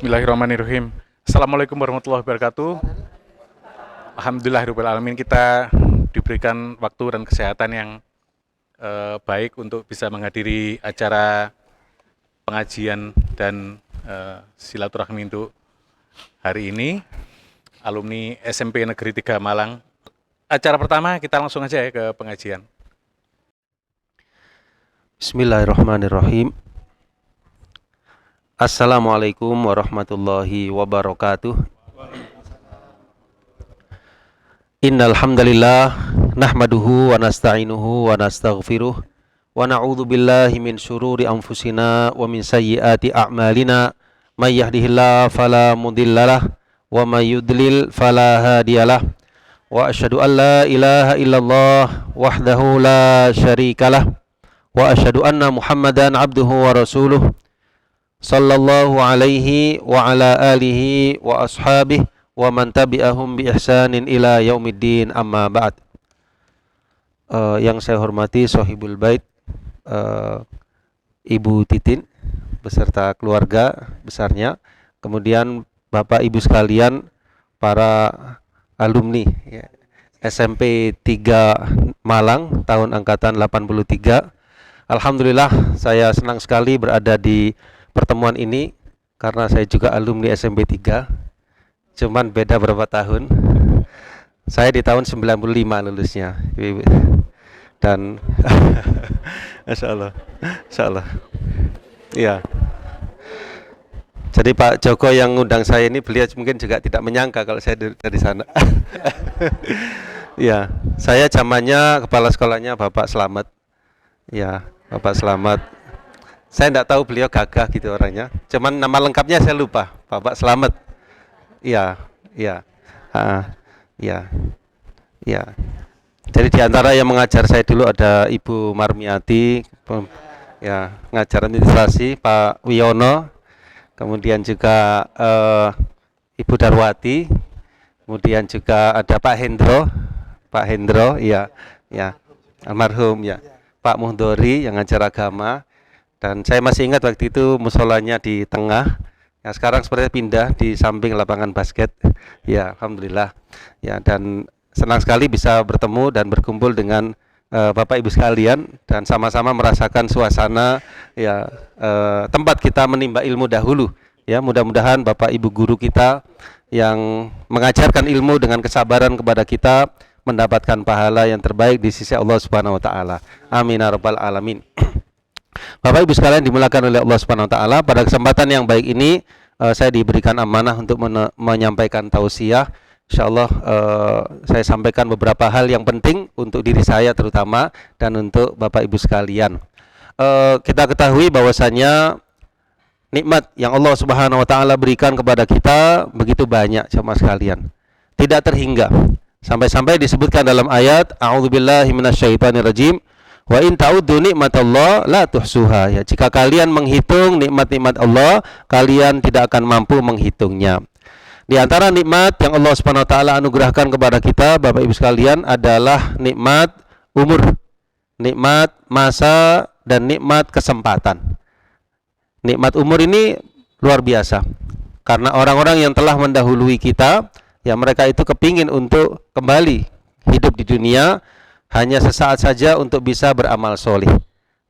Bismillahirrahmanirrahim. Assalamualaikum warahmatullahi wabarakatuh. Alhamdulillahirrahmanirrahim, kita diberikan waktu dan kesehatan yang baik untuk bisa menghadiri acara pengajian dan silaturahmi untuk hari ini. Alumni SMP Negeri 3 Malang. Acara pertama kita langsung aja ya ke pengajian. Bismillahirrahmanirrahim. Assalamualaikum warahmatullahi wabarakatuh. Innal hamdalillah nahmaduhu wa nasta'inuhu wa nastaghfiruh wa na'udzu billahi min syururi anfusina wa min sayyiati a'malina may yahdihillahu fala mudhillalah wa may yudlil fala hadiyalah wa asyhadu an la ilaha illallah wahdahu la syarikalah wa asyhadu anna Muhammadan abduhu wa rasuluh sallallahu alaihi wa ala alihi wa ashabihi wa man tabi'ahum bi ihsanin ila yaumiddin, amma ba'd. Yang saya hormati Sohibul Bait, Ibu Titin beserta keluarga besarnya, kemudian Bapak Ibu sekalian, para alumni ya, SMP 3 Malang tahun angkatan 83. Alhamdulillah saya senang sekali berada di pertemuan ini karena saya juga alumni SMP 3. Cuman beda berapa tahun. Saya di tahun 95 lulusnya. Dan Masya Allah. Masya Allah. Iya. Jadi Pak Joko yang ngundang saya ini, beliau mungkin juga tidak menyangka kalau saya dari sana. Iya, saya zamannya kepala sekolahnya Bapak Slamet. Ya, Bapak Slamet. Saya tidak tahu beliau gagah gitu orangnya. Cuman nama lengkapnya saya lupa. Bapak Slamet. Iya, iya. Iya. Iya. Jadi di antara yang mengajar saya dulu ada Ibu Marmiati, ya, ngajar administrasi, Pak Wiono, kemudian juga Ibu Darwati, kemudian juga ada Pak Hendro, iya, ya, almarhum ya, Pak Muhdori yang ngajar agama. Dan saya masih ingat waktu itu musolanya di tengah. Ya, sekarang sepertinya pindah di samping lapangan basket. Ya, alhamdulillah. Ya, dan senang sekali bisa bertemu dan berkumpul dengan Bapak Ibu sekalian dan sama-sama merasakan suasana ya tempat kita menimba ilmu dahulu. Ya, mudah-mudahan Bapak Ibu guru kita yang mengajarkan ilmu dengan kesabaran kepada kita mendapatkan pahala yang terbaik di sisi Allah Subhanahu wa taala. Amin ya rabbal alamin. Bapak Ibu sekalian dimuliakan oleh Allah Subhanahu wa taala, pada kesempatan yang baik ini saya diberikan amanah untuk menyampaikan tausiah. Insyaallah saya sampaikan beberapa hal yang penting untuk diri saya terutama dan untuk Bapak Ibu sekalian. Kita ketahui bahwasanya nikmat yang Allah Subhanahu wa taala berikan kepada kita begitu banyak jemaah sekalian. Tidak terhingga. Sampai-sampai disebutkan dalam ayat a'udzubillahi minasyaitonirrajim. Wa in ta'uddu nikmatallah la tuhsuha. Ya, jika kalian menghitung nikmat-nikmat Allah, kalian tidak akan mampu menghitungnya. Di antara nikmat yang Allah Subhanahu wa taala anugerahkan kepada kita, Bapak Ibu sekalian, adalah nikmat umur, nikmat masa, dan nikmat kesempatan. Nikmat umur ini luar biasa. Karena orang-orang yang telah mendahului kita, ya mereka itu kepingin untuk kembali hidup di dunia hanya sesaat saja untuk bisa beramal solih.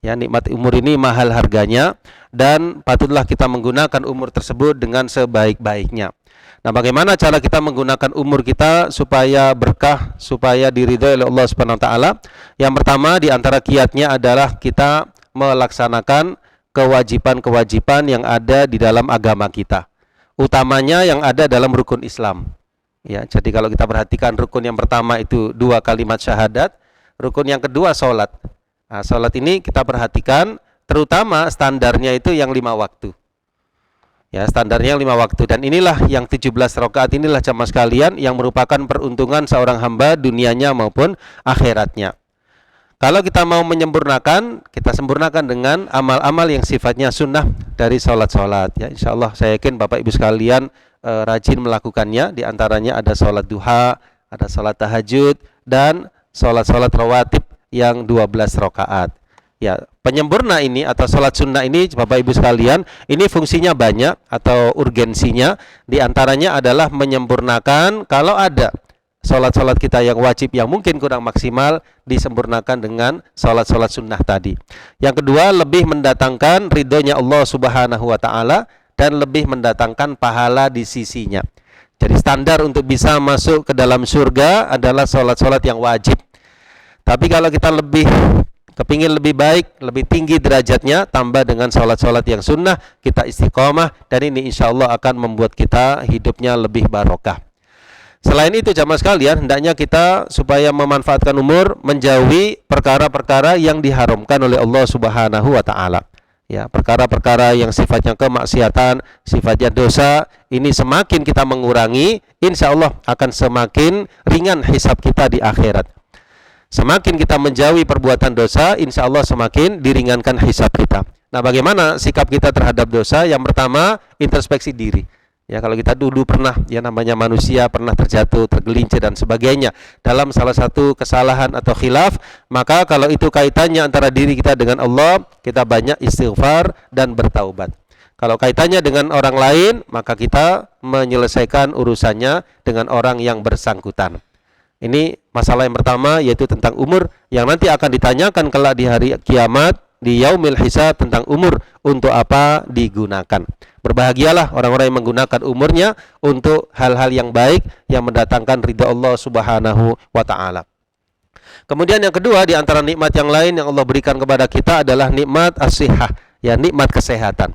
Ya, nikmat umur ini mahal harganya dan patutlah kita menggunakan umur tersebut dengan sebaik-baiknya. Nah, bagaimana cara kita menggunakan umur kita supaya berkah, supaya diridhoi oleh Allah Subhanahu wa taala? Yang pertama di antara kiatnya adalah kita melaksanakan kewajiban-kewajiban yang ada di dalam agama kita. Utamanya yang ada dalam rukun Islam. Ya, jadi kalau kita perhatikan rukun yang pertama itu 2 kalimat syahadat. Rukun yang kedua sholat. Nah, sholat ini kita perhatikan terutama standarnya itu yang 5 waktu. Ya, standarnya yang 5 waktu. Dan inilah yang 17 rakaat inilah jamaah sekalian yang merupakan peruntungan seorang hamba dunianya maupun akhiratnya. Kalau kita mau menyempurnakan, kita sempurnakan dengan amal-amal yang sifatnya sunnah dari sholat-sholat. Ya, insya Allah saya yakin Bapak Ibu sekalian rajin melakukannya. Di antaranya ada sholat duha, ada sholat tahajud, dan sholat-sholat rawatib yang 12 rakaat. Ya, penyempurna ini atau sholat sunnah ini Bapak Ibu sekalian, ini fungsinya banyak atau urgensinya. Di antaranya adalah menyempurnakan kalau ada sholat-sholat kita yang wajib yang mungkin kurang maksimal, disempurnakan dengan sholat-sholat sunnah tadi. Yang kedua, lebih mendatangkan ridhonya Allah Subhanahu wa Ta'ala dan lebih mendatangkan pahala di sisinya. Jadi standar untuk bisa masuk ke dalam surga adalah sholat-sholat yang wajib. Tapi kalau kita kepingin lebih baik, lebih tinggi derajatnya, tambah dengan sholat-sholat yang sunnah, kita istiqomah, dan ini insya Allah akan membuat kita hidupnya lebih barokah. Selain itu jamaah sekalian, hendaknya kita supaya memanfaatkan umur, menjauhi perkara-perkara yang diharamkan oleh Allah Subhanahu wa Ta'ala. Ya, perkara-perkara yang sifatnya kemaksiatan, sifatnya dosa, ini semakin kita mengurangi, insya Allah akan semakin ringan hisab kita di akhirat. Semakin kita menjauhi perbuatan dosa, insya Allah semakin diringankan hisab kita. Nah, bagaimana sikap kita terhadap dosa? Yang pertama, introspeksi diri. Ya, kalau kita dulu pernah, ya namanya manusia, pernah terjatuh, tergelincir dan sebagainya dalam salah satu kesalahan atau khilaf, maka kalau itu kaitannya antara diri kita dengan Allah, kita banyak istighfar dan bertaubat. Kalau kaitannya dengan orang lain, maka kita menyelesaikan urusannya dengan orang yang bersangkutan. Ini masalah yang pertama, yaitu tentang umur, yang nanti akan ditanyakan kelak di hari kiamat, di yaumil hisab, tentang umur untuk apa digunakan. Berbahagialah orang-orang yang menggunakan umurnya untuk hal-hal yang baik yang mendatangkan ridha Allah Subhanahu wa Ta'ala. Kemudian yang kedua, di antara nikmat yang lain yang Allah berikan kepada kita adalah nikmat as-sihah, ya nikmat kesehatan.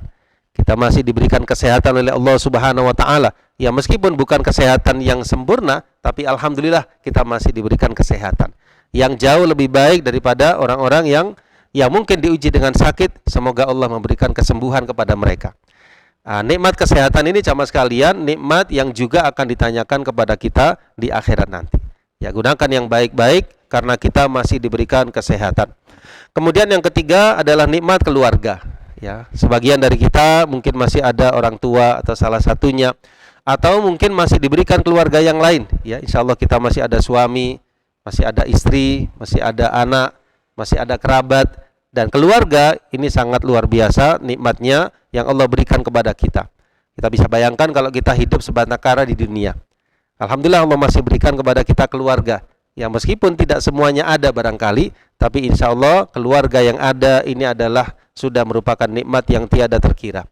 Kita masih diberikan kesehatan oleh Allah Subhanahu wa Ta'ala. Ya, meskipun bukan kesehatan yang sempurna, tapi alhamdulillah kita masih diberikan kesehatan yang jauh lebih baik daripada orang-orang yang mungkin diuji dengan sakit. Semoga Allah memberikan kesembuhan kepada mereka. Nikmat kesehatan ini jamaah sekalian, nikmat yang juga akan ditanyakan kepada kita di akhirat nanti. Ya, gunakan yang baik-baik karena kita masih diberikan kesehatan. Kemudian yang ketiga adalah nikmat keluarga. Ya, sebagian dari kita mungkin masih ada orang tua atau salah satunya, atau mungkin masih diberikan keluarga yang lain. Ya, insya Allah kita masih ada suami, masih ada istri, masih ada anak, masih ada kerabat, dan keluarga ini sangat luar biasa nikmatnya yang Allah berikan kepada kita. Kita bisa bayangkan kalau kita hidup sebatang kara di dunia. Alhamdulillah Allah masih berikan kepada kita keluarga. Ya, meskipun tidak semuanya ada barangkali, tapi insya Allah keluarga yang ada ini adalah sudah merupakan nikmat yang tiada terkira.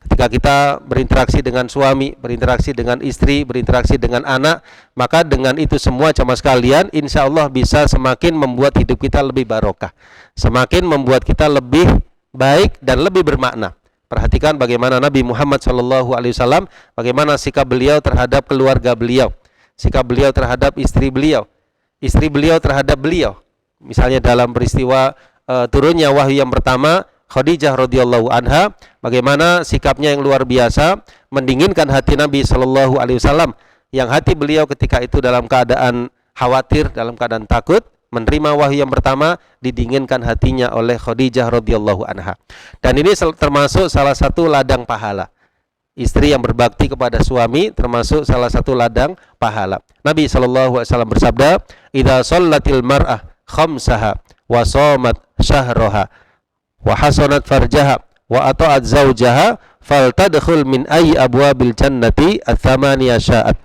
Ketika kita berinteraksi dengan suami, berinteraksi dengan istri, berinteraksi dengan anak, maka dengan itu semua jamaah sekalian, insya Allah bisa semakin membuat hidup kita lebih barokah, semakin membuat kita lebih baik dan lebih bermakna. Perhatikan bagaimana Nabi Muhammad SAW, bagaimana sikap beliau terhadap keluarga beliau, sikap beliau terhadap istri beliau terhadap beliau. Misalnya dalam peristiwa turunnya wahyu yang pertama, Khadijah radhiyallahu anha, bagaimana sikapnya yang luar biasa, mendinginkan hati Nabi sallallahu alaihi wasallam, yang hati beliau ketika itu dalam keadaan khawatir, dalam keadaan takut, menerima wahyu yang pertama, didinginkan hatinya oleh Khadijah radhiyallahu anha. Dan ini termasuk salah satu ladang pahala. Istri yang berbakti kepada suami termasuk salah satu ladang pahala. Nabi sallallahu alaihi wasallam bersabda, "Idza shallatil mar'ah khamsaha wa shamat syahraha wa hasanat farjaha wa ata'at zawjaha faltadkhul min ayyi abwabil jannati ats-tsamaniya sya'at."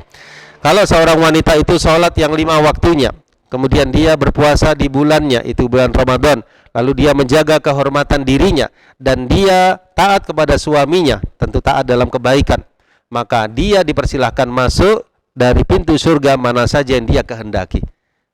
Kalau seorang wanita itu sholat yang 5 waktunya, kemudian dia berpuasa di bulannya, itu bulan Ramadan, lalu dia menjaga kehormatan dirinya dan dia taat kepada suaminya, tentu taat dalam kebaikan, maka dia dipersilahkan masuk dari pintu surga mana saja yang dia kehendaki.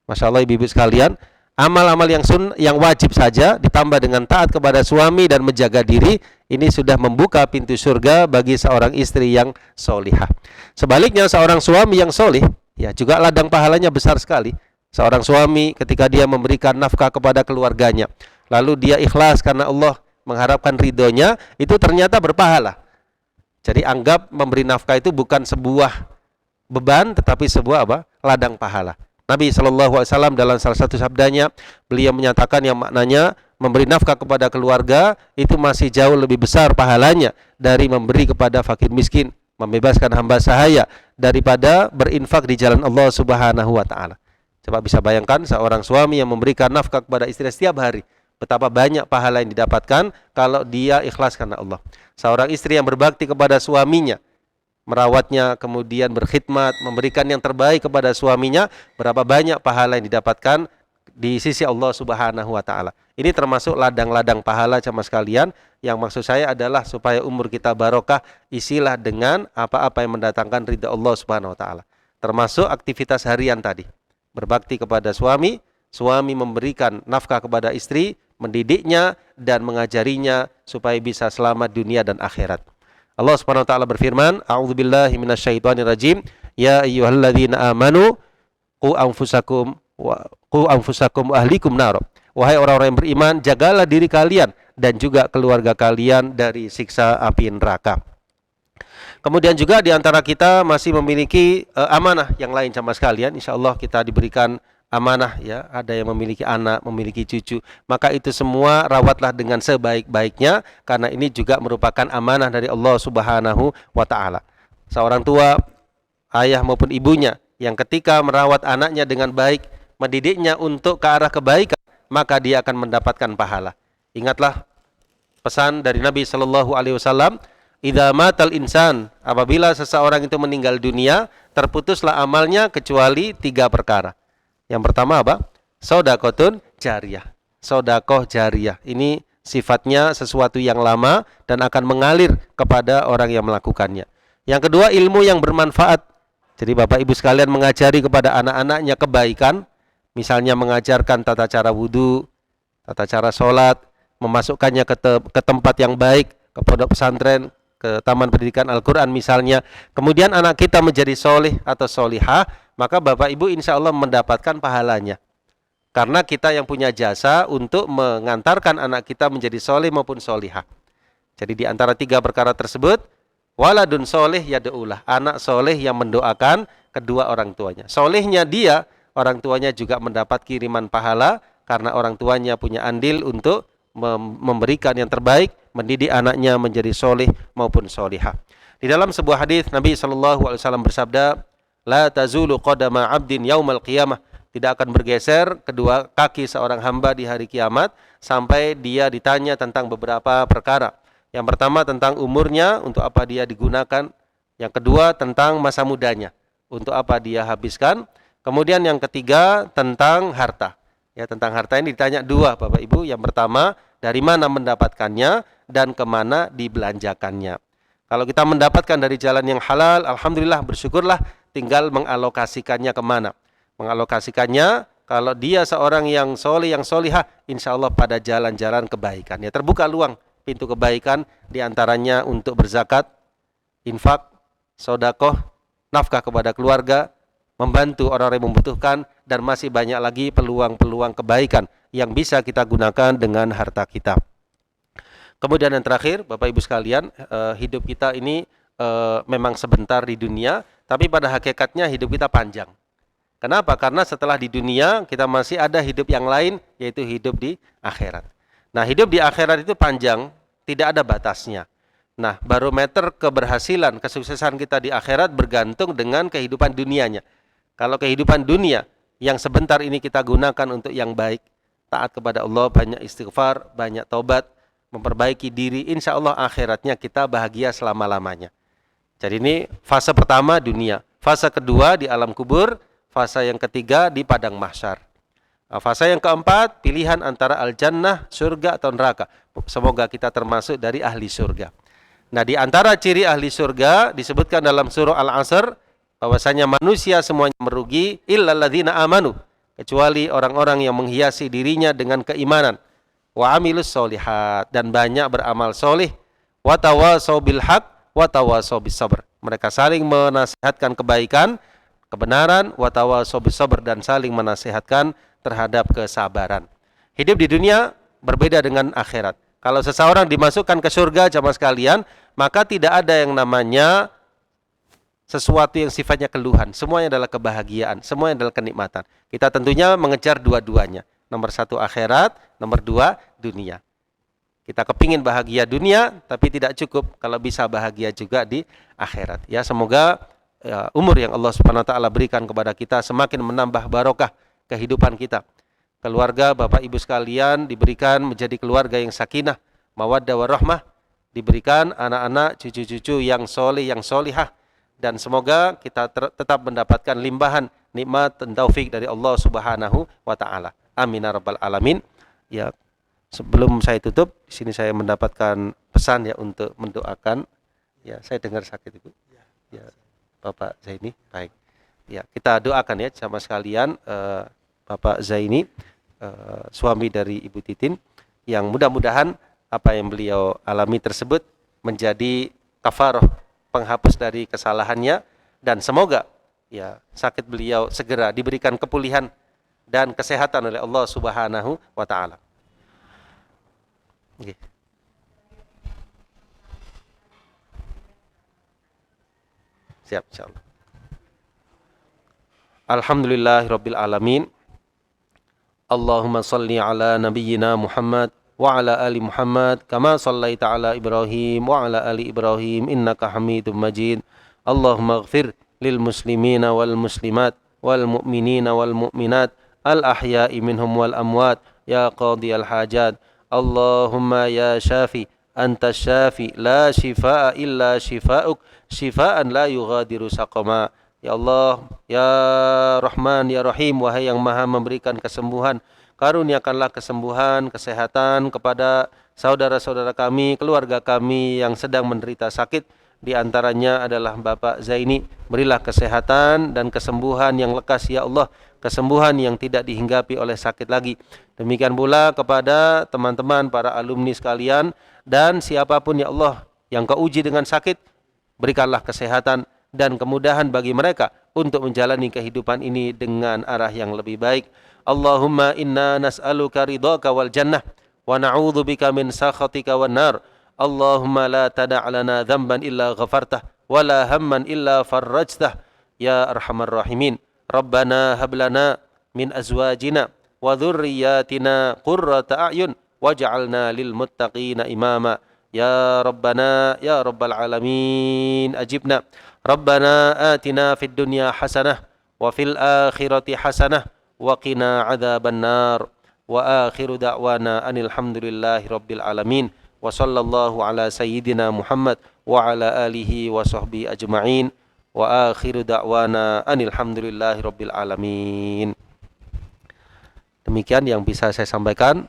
Masya Allah ibu-ibu sekalian, amal-amal yang wajib saja ditambah dengan taat kepada suami dan menjaga diri, ini sudah membuka pintu surga bagi seorang istri yang solihah. Sebaliknya seorang suami yang solih, ya juga ladang pahalanya besar sekali. Seorang suami ketika dia memberikan nafkah kepada keluarganya, lalu dia ikhlas karena Allah mengharapkan ridhonya, itu ternyata berpahala. Jadi anggap memberi nafkah itu bukan sebuah beban, tetapi sebuah ladang pahala. Nabi SAW dalam salah satu sabdanya, beliau menyatakan yang maknanya memberi nafkah kepada keluarga itu masih jauh lebih besar pahalanya dari memberi kepada fakir miskin, membebaskan hamba sahaya, daripada berinfak di jalan Allah Subhanahu wa Ta'ala. Coba bisa bayangkan seorang suami yang memberikan nafkah kepada istri setiap hari, Betapa banyak pahala yang didapatkan kalau dia ikhlas karena Allah. Seorang istri yang berbakti kepada suaminya, merawatnya, kemudian berkhidmat, memberikan yang terbaik kepada suaminya, berapa banyak pahala yang didapatkan di sisi Allah Subhanahu wa taala. Ini termasuk ladang-ladang pahala jamaah sekalian. Yang maksud saya adalah supaya umur kita barokah, isilah dengan apa-apa yang mendatangkan ridha Allah Subhanahu wa taala. Termasuk aktivitas harian tadi. Berbakti kepada suami, suami memberikan nafkah kepada istri, mendidiknya dan mengajarinya supaya bisa selamat dunia dan akhirat. Allah Subhanahu wa taala berfirman, "A'udzubillahi minasyaitonirrajim. Ya ayyuhalladzina amanu qu anfusakum wa ahlikum nar." Wahai orang-orang yang beriman, jagalah diri kalian dan juga keluarga kalian dari siksa api neraka. Kemudian juga di antara kita masih memiliki amanah yang lain sama sekalian. Insyaallah kita diberikan amanah ya, ada yang memiliki anak, memiliki cucu, maka itu semua rawatlah dengan sebaik-baiknya karena ini juga merupakan amanah dari Allah Subhanahu wa taala. Seorang tua, ayah maupun ibunya yang ketika merawat anaknya dengan baik, mendidiknya untuk ke arah kebaikan, maka dia akan mendapatkan pahala. Ingatlah pesan dari Nabi sallallahu alaihi wasallam, "Idza matal insan," apabila seseorang itu meninggal dunia, terputuslah amalnya kecuali 3 perkara. Yang pertama apa? Sodakotun jariyah. Sodakoh jariyah. Ini sifatnya sesuatu yang lama dan akan mengalir kepada orang yang melakukannya. Yang kedua, ilmu yang bermanfaat. Jadi Bapak Ibu sekalian mengajari kepada anak-anaknya kebaikan. Misalnya mengajarkan tata cara wudhu, tata cara sholat, memasukkannya ke tempat yang baik, ke pondok pesantren, ke taman pendidikan Al-Quran misalnya. Kemudian anak kita menjadi solih atau solihah, maka Bapak Ibu insya Allah mendapatkan pahalanya. Karena kita yang punya jasa untuk mengantarkan anak kita menjadi solih maupun solihah. Jadi di antara 3 perkara tersebut, waladun solih yad'ulah, anak solih yang mendoakan kedua orang tuanya. Solihnya dia, orang tuanya juga mendapat kiriman pahala karena orang tuanya punya andil untuk memberikan yang terbaik, mendidik anaknya menjadi solih maupun solihah. Di dalam sebuah hadis Nabi SAW bersabda, "La tazulu qadama 'abdin yaumal qiyamah." Tidak akan bergeser kedua kaki seorang hamba di hari kiamat sampai dia ditanya tentang beberapa perkara. Yang pertama tentang umurnya, untuk apa dia digunakan. Yang kedua tentang masa mudanya, untuk apa dia habiskan. Kemudian yang ketiga tentang harta. Ya, tentang harta ini ditanya 2 Bapak Ibu. Yang pertama, dari mana mendapatkannya dan kemana dibelanjakannya. Kalau kita mendapatkan dari jalan yang halal, alhamdulillah, bersyukurlah, tinggal mengalokasikannya kemana. Mengalokasikannya, kalau dia seorang yang solih, yang solihah, insya Allah pada jalan-jalan kebaikan. Ya, terbuka luang pintu kebaikan, diantaranya untuk berzakat, infak, sodakoh, nafkah kepada keluarga, membantu orang yang membutuhkan, dan masih banyak lagi peluang-peluang kebaikan yang bisa kita gunakan dengan harta kita. Kemudian yang terakhir, Bapak Ibu sekalian, hidup kita ini memang sebentar di dunia, tapi pada hakikatnya hidup kita panjang. Kenapa? Karena setelah di dunia kita masih ada hidup yang lain, yaitu hidup di akhirat. Nah, hidup di akhirat itu panjang, tidak ada batasnya. Nah, barometer keberhasilan, kesuksesan kita di akhirat bergantung dengan kehidupan dunianya. Kalau kehidupan dunia yang sebentar ini kita gunakan untuk yang baik, taat kepada Allah, banyak istighfar, banyak taubat, memperbaiki diri, insya Allah akhiratnya kita bahagia selama-lamanya. Jadi ini fase pertama dunia. Fase kedua di alam kubur, fase yang ketiga di padang mahsyar. Fase yang keempat, pilihan antara al-jannah, surga atau neraka. Semoga kita termasuk dari ahli surga. Nah, di antara ciri ahli surga disebutkan dalam surah Al-Asr bahwasanya manusia semuanya merugi illalladzina amanu, kecuali orang-orang yang menghiasi dirinya dengan keimanan, wa amilus solihat, dan banyak beramal solih, wa tawasau bil haq, wa tawasau bis sabr. Mereka saling menasihatkan kebaikan, kebenaran, wa tawasau bis sabr, dan saling menasihatkan terhadap kesabaran. Hidup di dunia berbeda dengan akhirat. Kalau seseorang dimasukkan ke surga jamaah sekalian, maka tidak ada yang namanya sesuatu yang sifatnya keluhan. Semuanya adalah kebahagiaan, semuanya adalah kenikmatan. Kita tentunya mengejar dua-duanya. Nomor 1 akhirat, nomor 2 dunia. Kita kepingin bahagia dunia, tapi tidak cukup kalau bisa bahagia juga di akhirat. Ya, semoga umur yang Allah Subhanahu wa taala berikan kepada kita semakin menambah barokah kehidupan kita. keluarga Bapak Ibu sekalian diberikan menjadi keluarga yang sakinah, mawaddah warahmah, diberikan anak-anak, cucu-cucu yang soleh, yang solihah, dan semoga kita tetap mendapatkan limpahan nikmat dan taufik dari Allah Subhanahu wa taala. Amin ya rabbal alamin. Ya, sebelum saya tutup, di sini saya mendapatkan pesan ya untuk mendoakan. Ya, saya dengar sakit Ibu. Ya, Bapak Zaini. Baik. Ya, kita doakan ya sama sekalian Bapak Zaini, suami dari Ibu Titin, yang mudah-mudahan apa yang beliau alami tersebut menjadi kafarah, penghapus dari kesalahannya, dan semoga ya sakit beliau segera diberikan kepulihan dan kesehatan oleh Allah Subhanahu wa taala. Okay. Siap, insyaallah. Alhamdulillahirabbil alamin. Allahumma salli ala nabiyyina Muhammad wa ala ali Muhammad kama sallaita ala Ibrahim wa ala ali Ibrahim innaka Hamidum Majid. Allahumma ighfir lil muslimina wal muslimat wal mu'minina wal mu'minat al ahya'i minhum wal amwat ya qadiyal hajat. Allahumma ya syafi anta syafi la shifaa illa shifaa'uk shifaan la yughadiru saqama. Ya Allah, ya Rahman, ya Rahim, wahai yang maha memberikan kesembuhan, karuniakanlah kesembuhan, kesehatan kepada saudara-saudara kami, keluarga kami yang sedang menderita sakit. Di antaranya adalah Bapak Zaini. Berilah kesehatan dan kesembuhan yang lekas ya Allah, kesembuhan yang tidak dihinggapi oleh sakit lagi. Demikian pula kepada teman-teman para alumni sekalian dan siapapun ya Allah yang kau uji dengan sakit, berikanlah kesehatan dan kemudahan bagi mereka untuk menjalani kehidupan ini dengan arah yang lebih baik. Allahumma inna nas'aluka ridhaka wal jannah wa na'udzubika min sakhatika wan nar. Allahumma la tada' lana dhanban illa ghafartah wa la hamman illa farrajtah ya arhamar rahimin. Rabbana hab lana min azwajina wa dhurriyyatina qurrata a'yun waj'alna lil muttaqina imama. Ya Rabbana ya Rabbal alamin ajibna. Rabbana atina fid dunya hasanah wa fil akhirati hasanah wa qina adzaban nar. Wa akhiru da'wana anil hamdulillahi rabbil alamin. Wa sallallahu ala sayyidina Muhammad wa ala alihi wa sahbihi ajma'in. Wa akhiru da'wana anil hamdulillahi rabbil alamin. Demikian yang bisa saya sampaikan,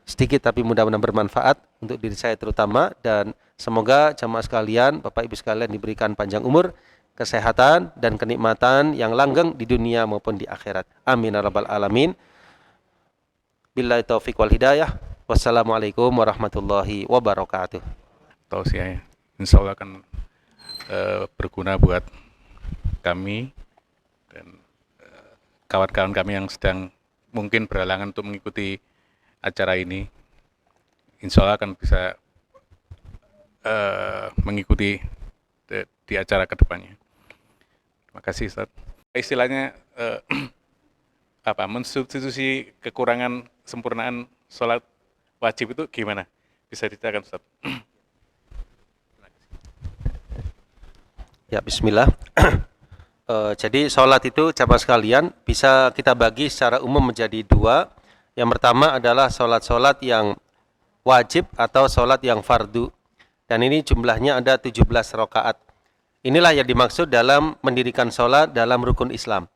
sedikit tapi mudah-mudahan bermanfaat untuk diri saya terutama, dan semoga jamaah sekalian, Bapak Ibu sekalian diberikan panjang umur, kesehatan dan kenikmatan yang langgeng di dunia maupun di akhirat. Amin ya rabbal alamin. Billahi taufiq wal hidayah. Wassalamualaikum warahmatullahi wabarakatuh. Tausiahnya insya Allah akan berguna buat kami dan kawan-kawan kami yang sedang mungkin berhalangan untuk mengikuti acara ini. Insya Allah akan bisa mengikuti di acara kedepannya. Terima kasih Ustaz. Istilahnya mensubstitusi kekurangan sempurnaan sholat wajib itu gimana? Bisa diceritakan Ustaz? Ya, bismillah. Jadi sholat itu jamaah sekalian bisa kita bagi secara umum menjadi dua. Yang pertama adalah sholat-sholat yang wajib atau sholat yang fardu. Dan ini jumlahnya ada 17 rakaat. Inilah yang dimaksud dalam mendirikan sholat dalam rukun Islam.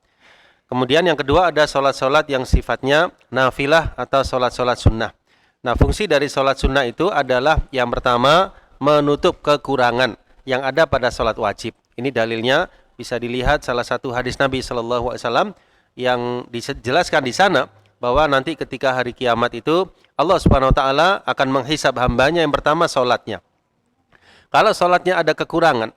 Kemudian yang kedua ada sholat-sholat yang sifatnya nafilah atau sholat-sholat sunnah. Nah, fungsi dari sholat sunnah itu adalah yang pertama menutup kekurangan yang ada pada sholat wajib. Ini dalilnya bisa dilihat salah satu hadis Nabi SAW yang dijelaskan di sana bahwa nanti ketika hari kiamat itu Allah Subhanahu Wa Taala akan menghisab hambanya yang pertama sholatnya. Kalau sholatnya ada kekurangan,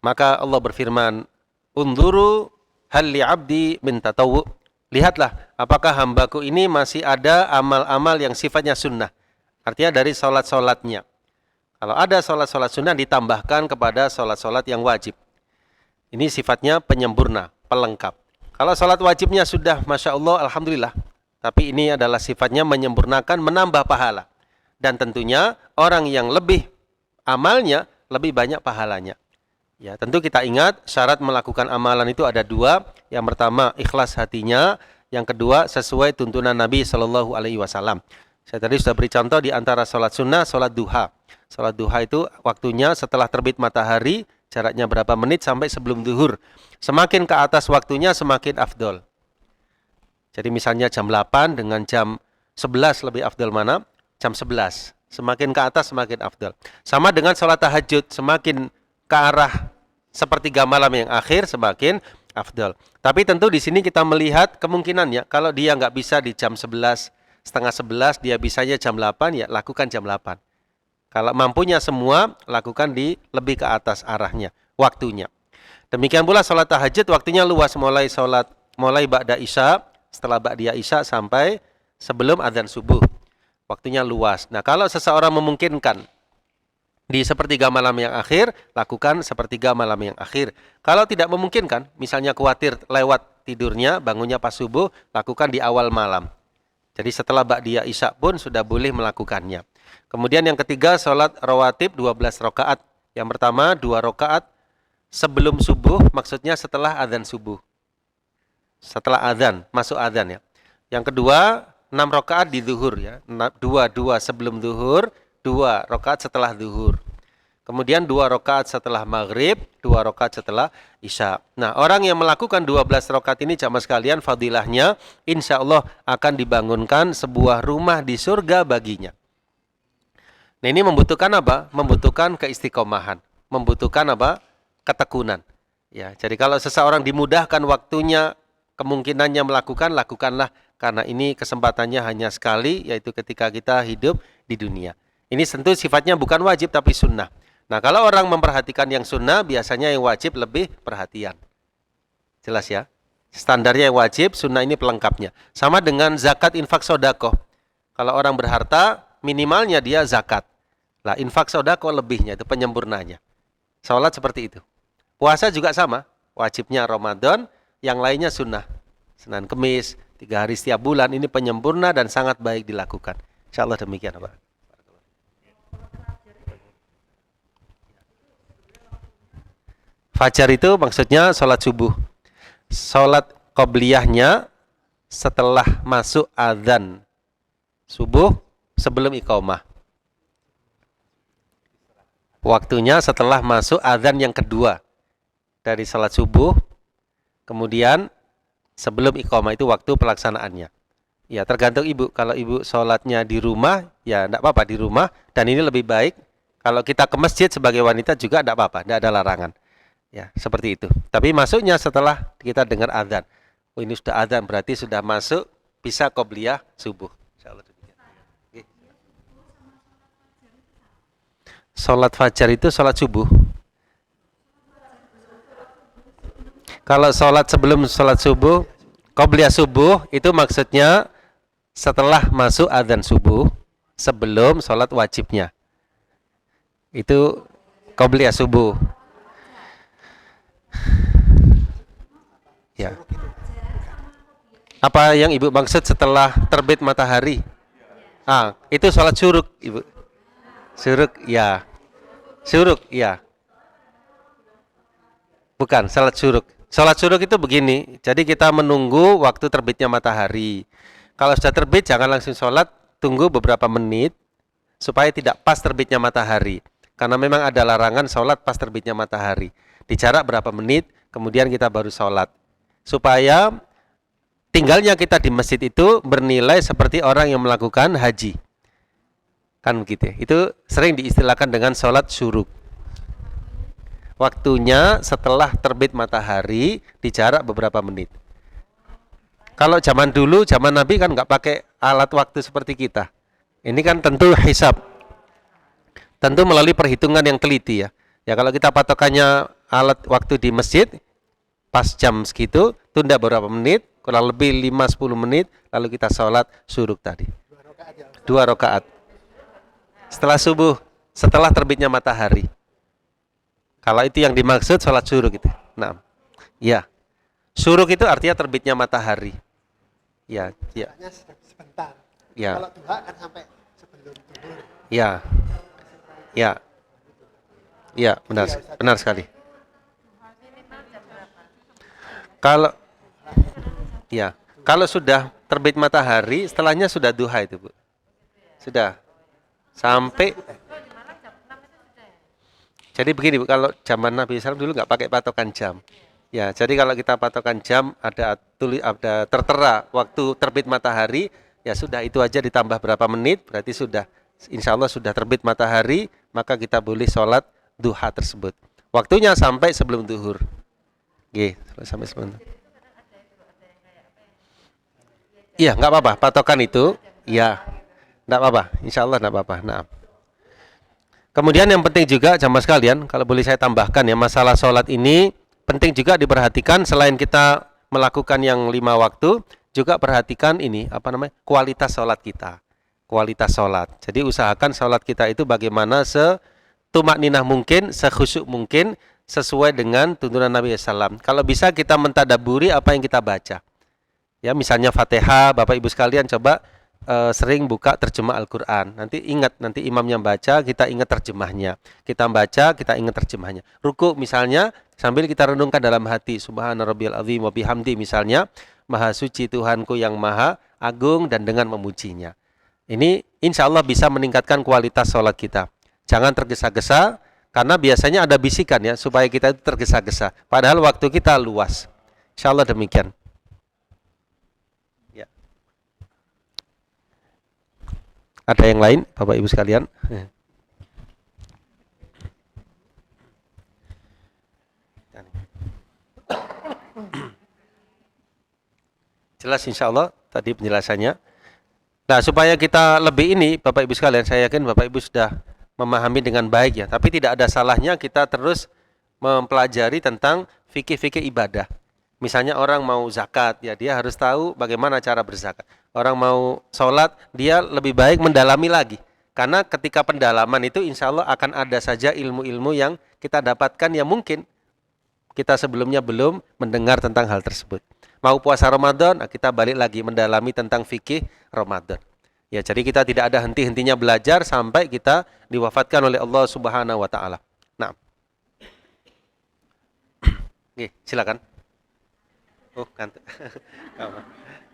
maka Allah berfirman, "Unzuru hal li'abdi min tatawwu." Lihatlah apakah hambaku ini masih ada amal-amal yang sifatnya sunnah. Artinya dari sholat-sholatnya. Kalau ada sholat-sholat sunnah ditambahkan kepada sholat-sholat yang wajib. Ini sifatnya penyempurna, pelengkap. Kalau sholat wajibnya sudah Masya Allah, Alhamdulillah. Tapi ini adalah sifatnya menyempurnakan, menambah pahala. Dan tentunya orang yang lebih amalnya, lebih banyak pahalanya. Ya, tentu kita ingat syarat melakukan amalan itu ada dua. Yang pertama ikhlas hatinya. Yang kedua, sesuai tuntunan Nabi Shallallahu Alaihi Wasallam. Saya tadi sudah beri contoh di antara sholat sunnah, sholat duha. Sholat duha itu waktunya setelah terbit matahari, jaraknya berapa menit sampai sebelum zuhur. Semakin ke atas waktunya semakin afdol. Jadi misalnya jam 8 dengan jam 11 lebih afdol mana? Jam 11. Semakin ke atas semakin afdol. Sama dengan sholat tahajud, semakin ke arah sepertiga malam yang akhir semakin afdol. Tapi tentu di sini kita melihat kemungkinannya, kalau dia nggak bisa di jam 11, setengah 11, dia bisanya jam 8, ya lakukan jam 8. Kalau mampunya semua, lakukan di lebih ke atas arahnya, waktunya. Demikian pula sholat tahajud, waktunya luas, mulai ba'da isya, setelah ba'da isya sampai sebelum adzan subuh. Waktunya luas. Nah, kalau seseorang memungkinkan di sepertiga malam yang akhir, lakukan sepertiga malam yang akhir. Kalau tidak memungkinkan, misalnya khawatir lewat tidurnya, bangunnya pas subuh, lakukan di awal malam. Jadi setelah ba'da isya pun sudah boleh melakukannya. Kemudian yang ketiga, sholat rawatib 12 rakaat. Yang pertama 2 rakaat sebelum subuh, maksudnya setelah adzan subuh. Setelah adzan, masuk adzan ya. Yang kedua 6 rakaat di zuhur ya. 2 sebelum zuhur, 2 rakaat setelah zuhur. Kemudian 2 rakaat setelah maghrib, 2 rakaat setelah isya. Nah, orang yang melakukan 12 rakaat ini jamaah sekalian, fadilahnya insya Allah akan dibangunkan sebuah rumah di surga baginya. Nah, ini membutuhkan apa? Membutuhkan keistiqomahan, membutuhkan apa? Ketekunan. Ya, jadi kalau seseorang dimudahkan waktunya, kemungkinannya melakukan, lakukanlah, karena ini kesempatannya hanya sekali, yaitu ketika kita hidup di dunia. Ini tentu sifatnya bukan wajib tapi sunnah. Nah, kalau orang memperhatikan yang sunnah, biasanya yang wajib lebih perhatian. Jelas ya? Standarnya yang wajib, sunnah ini pelengkapnya. Sama dengan zakat, infak, sodakoh. Kalau orang berharta, minimalnya dia zakat. Lah, infak, sodakoh lebihnya, itu penyempurnanya. Salat seperti itu. Puasa juga sama, wajibnya Ramadan, yang lainnya sunnah. Senin Kemis, 3 hari setiap bulan, ini penyempurna dan sangat baik dilakukan. Insya Allah demikian, Pak. Fajar itu maksudnya sholat subuh. Sholat qobliyahnya setelah masuk adzan subuh sebelum iqamah. Waktunya setelah masuk adzan yang kedua dari sholat subuh, kemudian sebelum iqamah, itu waktu pelaksanaannya. Ya, tergantung ibu. Kalau ibu sholatnya di rumah, ya tidak apa-apa di rumah. Dan ini lebih baik. Kalau kita ke masjid sebagai wanita juga tidak apa-apa, tidak ada larangan. Ya, seperti itu. Tapi masuknya setelah kita dengar adzan. Oh, ini sudah adzan, berarti sudah masuk, bisa qobliyah subuh. Insyaallah demikian. Oke. Sholat fajar itu sholat subuh. Kalau sholat sebelum sholat subuh, qobliyah subuh itu maksudnya setelah masuk adzan subuh, sebelum sholat wajibnya. Itu qobliyah subuh. Ya. Apa yang ibu maksud setelah terbit matahari? Ah, itu sholat syuruk, ibu. Syuruk, ya. Syuruk, ya. Bukan, sholat syuruk. Sholat syuruk itu begini, jadi kita menunggu waktu terbitnya matahari. Kalau sudah terbit, jangan langsung sholat, tunggu beberapa menit, supaya tidak pas terbitnya matahari. Karena memang ada larangan sholat pas terbitnya matahari. Di jarak berapa menit, kemudian kita baru sholat. Supaya tinggalnya kita di masjid itu bernilai seperti orang yang melakukan haji. Kan begitu. Itu sering diistilahkan dengan sholat syuruk. Waktunya setelah terbit matahari di jarak beberapa menit. Kalau zaman dulu, zaman Nabi kan nggak pakai alat waktu seperti kita. Ini kan tentu hisab. Tentu melalui perhitungan yang teliti ya. Ya kalau kita patokannya alat waktu di masjid, pas jam segitu, tunda beberapa menit, kurang lebih 5-10 menit, lalu kita sholat syuruk tadi. 2 rakaat. Setelah subuh, setelah terbitnya matahari. Kalau itu yang dimaksud sholat syuruk itu. Nah, ya. Syuruk itu artinya terbitnya matahari. Ya, ya. Sebentar. Ya. Kalau duha kan sampai sebelum zuhur. Ya. Ya. Ya, benar. Benar sekali. Kalau ya, Kalau sudah terbit matahari, setelahnya sudah duha itu, Bu. Sudah. Sampai. Jadi begini, Bu, kalau zaman Nabi SAW dulu nggak pakai patokan jam. Ya, jadi kalau kita patokan jam, ada tertera waktu terbit matahari, ya sudah itu aja ditambah berapa menit, berarti sudah, insya Allah sudah terbit matahari, maka kita boleh sholat duha tersebut. Waktunya sampai sebelum duhur. Oke, sampai sebelum duhur. Iya, nggak apa-apa, patokan itu, ya, nggak apa-apa, insya Allah nggak apa-apa. Nah. Kemudian yang penting juga jamaah sekalian, kalau boleh saya tambahkan ya, masalah sholat ini penting juga diperhatikan. Selain kita melakukan yang 5 waktu, juga perhatikan ini kualitas sholat kita, kualitas sholat. Jadi usahakan sholat kita itu bagaimana setumakninah mungkin, sekhusyuk mungkin, sesuai dengan tuntunan Nabi SAW. Kalau bisa kita mentadaburi apa yang kita baca. Ya, misalnya Fatihah, Bapak Ibu sekalian coba sering buka terjemah Al-Quran. Nanti ingat, nanti imamnya baca, kita ingat terjemahnya. Kita baca, kita ingat terjemahnya. Ruku misalnya, sambil kita renungkan dalam hati, Subhana rabbiyal azim wa bihamdi misalnya, Maha suci Tuhanku yang maha agung, dan dengan memujinya. Ini insya Allah bisa meningkatkan kualitas sholat kita. Jangan tergesa-gesa, karena biasanya ada bisikan ya, supaya kita itu tergesa-gesa. Padahal waktu kita luas. Insya Allah demikian. Ada yang lain, Bapak Ibu sekalian? Jelas insya Allah tadi penjelasannya. Nah, supaya kita lebih ini, Bapak Ibu sekalian, saya yakin Bapak Ibu sudah memahami dengan baik ya. Tapi tidak ada salahnya kita terus mempelajari tentang fikih-fikih ibadah. Misalnya orang mau zakat, ya dia harus tahu bagaimana cara berzakat. Orang mau sholat, dia lebih baik mendalami lagi. Karena ketika pendalaman itu insya Allah akan ada saja ilmu-ilmu yang kita dapatkan yang mungkin kita sebelumnya belum mendengar tentang hal tersebut. Mau puasa Ramadan, kita balik lagi mendalami tentang fikih Ramadan. Ya, jadi kita tidak ada henti-hentinya belajar sampai kita diwafatkan oleh Allah Subhanahu wa taala. Nah. Oke, silakan. Oh, kantuk.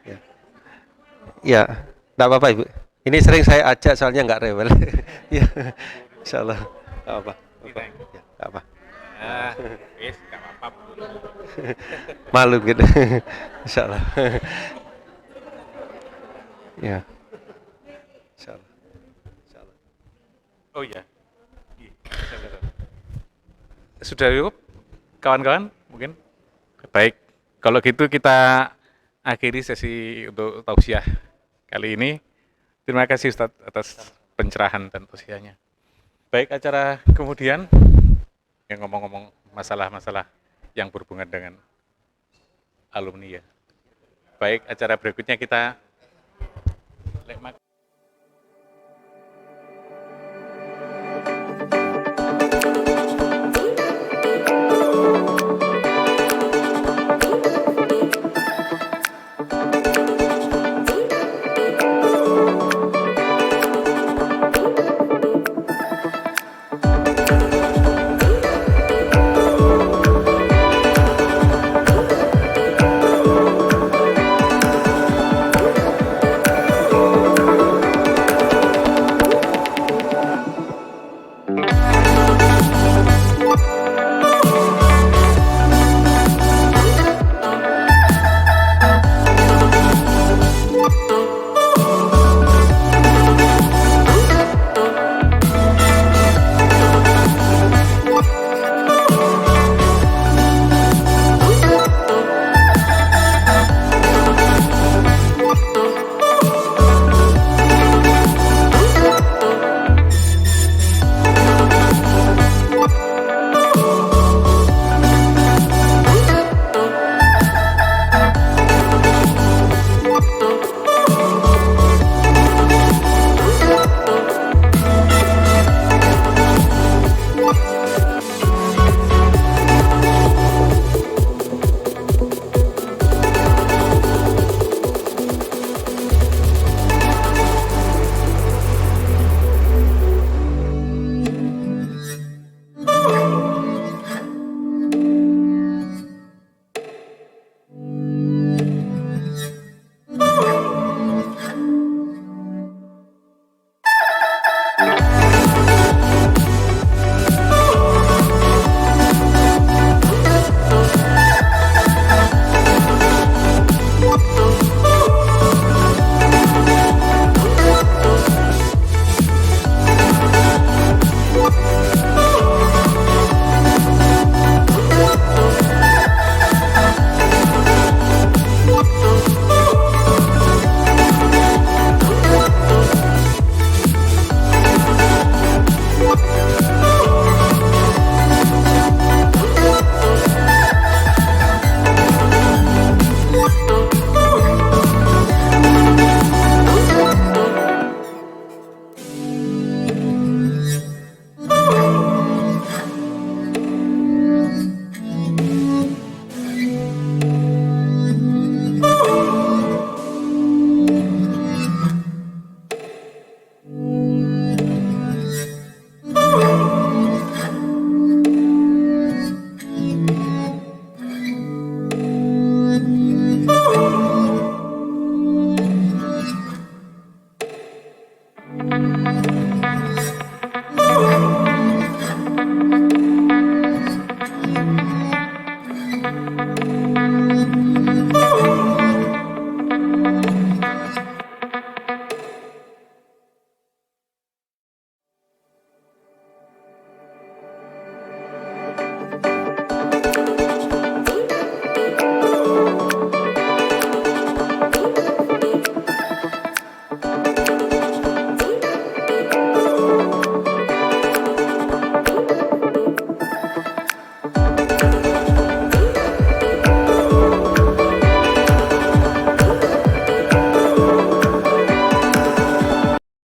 Ya. Ya, enggak apa-apa, Ibu. Ini sering saya ajak soalnya enggak rewel. Ya. Insyaallah. Enggak apa-apa. Ya, enggak apa. Wis, enggak apa-apa. Malu gitu. Insyaallah. Ya. Insyaallah. Insyaallah. Oh iya. Sudah cukup, kawan-kawan? Mungkin baik. Kalau gitu kita akhiri sesi untuk tausiah kali ini. Terima kasih Ustadz atas pencerahan dan tausiahnya. Baik, acara kemudian yang ngomong-ngomong masalah-masalah yang berhubungan dengan alumni ya. Baik, acara berikutnya kita